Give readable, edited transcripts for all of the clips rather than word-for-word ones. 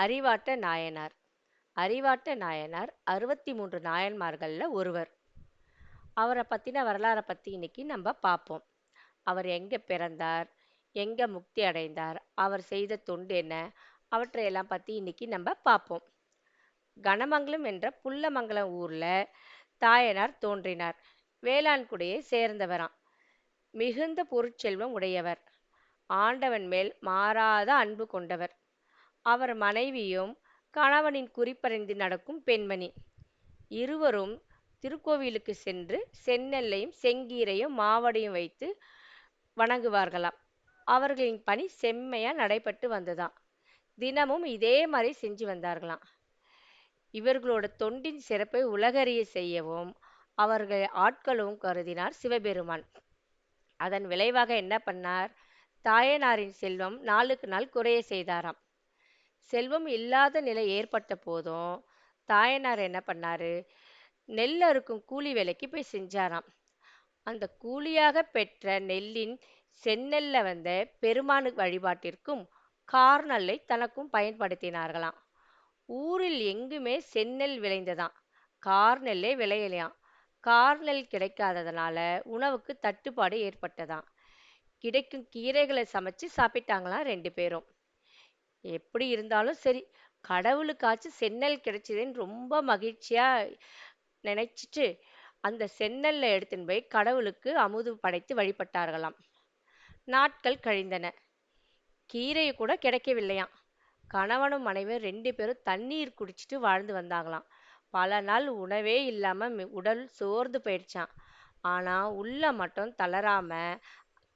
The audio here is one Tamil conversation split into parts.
அறிவாட்ட நாயனார். அறிவாட்ட நாயனார் 63 நாயன்மார்கள்ல ஒருவர். அவர பத்தின வரலாற பத்தி இன்னைக்கு நம்ம பார்ப்போம். அவர் எங்க பிறந்தார்? எங்க முக்தி அடைந்தார்? அவர் செய்த தொண்டு என்ன? அவற்றையெல்லாம் பத்தி இன்னைக்கு நம்ம பார்ப்போம். கனமங்கலம் என்ற புல்லமங்கலம் ஊர்ல தாயனார் தோன்றினார். வேளாண்குடியை சேர்ந்தவராம். மிகுந்த பொருட்செல்வம் உடையவர். ஆண்டவன் மேல் மாறாத அன்பு கொண்டவர். அவர் மனைவியும் கணவனின் குறிப்பறிந்து நடக்கும் பெண்மணி. இருவரும் திருக்கோவிலுக்கு சென்று செந்நெல்லையும் செங்கீரையும் மாவடியும் வைத்து வணங்குவார்களாம். அவர்களின் பணி செம்மையா நடைபெற்று வந்ததாம். தினமும் இதே மாதிரி செஞ்சு வந்தார்களாம். இவர்களோட தொண்டின் சிறப்பை உலகறிய செய்யவும் அவர்கள் ஆட்களும் கருதினார் சிவபெருமான். அதன் விளைவாக என்ன பண்ணார்? தாயனாரின் செல்வம் நாளுக்கு நாள் குறைய செய்தாராம். செல்வம் இல்லாத நிலை ஏற்பட்ட போதும் தாயனார் என்ன பண்ணாரு? நெல் அறுக்கும் கூலி வேலைக்கு போய் செஞ்சாராம். அந்த கூலியாக பெற்ற நெல்லின் செந்நெல்ல வந்த பெருமானு வழிபாட்டிற்கும் கார்நெல்லை தனக்கும் பயன்படுத்தினார்களாம். ஊரில் எங்குமே செந்நெல் விளைந்ததாம். கார்நெல்லே விளையலையாம். கார்நெல் கிடைக்காததுனால உணவுக்கு தட்டுப்பாடு ஏற்பட்டதாம். கிடைக்கும் கீரைகளை சமைச்சு சாப்பிட்டாங்களாம் 2 பேரும். எப்படி இருந்தாலும் சரி, கடவுளுக்காச்சும் செந்நெல் கிடைச்சதுன்னு ரொம்ப மகிழ்ச்சியா நினைச்சிட்டு அந்த செந்நெல்லை எடுத்துன்னு போய் கடவுளுக்கு அமுது படைத்து வழிபட்டார்களாம். நாட்கள் கழிந்தன. கீரை கூட கிடைக்கவில்லையாம். கணவனும் மனைவியும் 2 பேரும் தண்ணீர் குடிச்சிட்டு வாழ்ந்து வந்தாங்களாம். பல நாள் உணவே இல்லாம உடல் சோர்ந்து போயிடுச்சாம். ஆனா உள்ள மட்டும் தளராம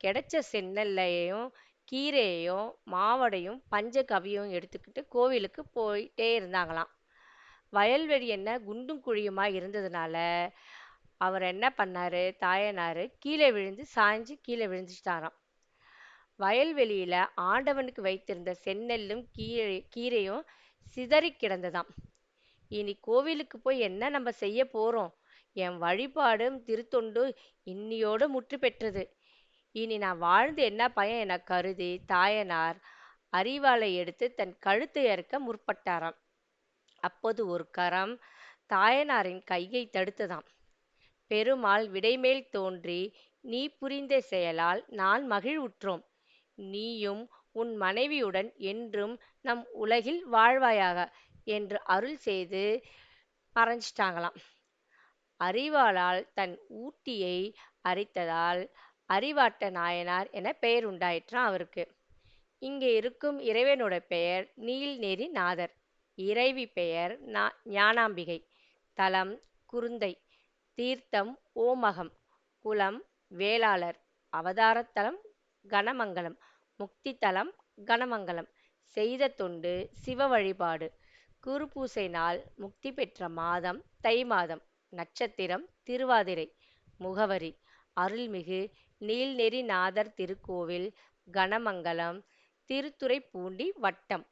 கிடைச்ச செந்நெல்லையையும் கீரையையும் மாவடையும் பஞ்சகவியும் எடுத்துக்கிட்டு கோவிலுக்கு போயிட்டே இருந்தாங்களாம். வயல்வெளி என்ன குண்டும் குழியுமா இருந்ததுனால அவர் என்ன பண்ணாரு? தாயனாரு கீழே விழுந்து சாய்ஞ்சு கீழே விழுந்துட்டாராம். வயல்வெளியில ஆண்டவனுக்கு வைத்திருந்த செந்நெல்லும் கீரையும் சிதறி கிடந்ததாம். இனி கோவிலுக்கு போய் என்ன நம்ம செய்ய போறோம்? என் வழிபாடும் திருத்தொண்டு இன்னியோடு முற்று பெற்றது. இனி நான் வாழ்ந்து என்ன பயன் என கருதி தாயனார் அரிவாளை எடுத்து தன் கழுத்தை அறுக்க முற்பட்டாராம். அப்போது ஒரு கரம் தாயனாரின் கையை தடுத்ததாம். பெருமாள் விடைமேல் தோன்றி, நீ புரிந்த செயலால் நான் மகிழ்வுற்றோம். நீயும் உன் மனைவியுடன் என்றும் நம் உலகில் வாழ்வாயாக என்று அருள் செய்து மறைஞ்சிட்டாங்களாம். அரிவாளால் தன் ஊட்டியை அரித்ததால் அறிவாட்ட நாயனார் என பெயர் உண்டாயிற்றான் அவருக்கு. இங்கே இருக்கும் இறைவனோட பெயர் நீல்நெறி நாதர். இறைவி பெயர் ஞானாம்பிகை. தலம் குருந்தை. தீர்த்தம் ஓமகம். குலம் வேளாளர். அவதாரத்தலம் கனமங்கலம். முக்தி தலம் கனமங்கலம். செய்த தொண்டு சிவ வழிபாடு. குருபூசை நாள் முக்தி பெற்ற மாதம் தை மாதம். நட்சத்திரம் திருவாதிரை. முகவரி அருள்மிகு நீல்நெறிநாதர் திருக்கோவில், கனமங்கலம், திருத்துறைப்பூண்டி வட்டம்.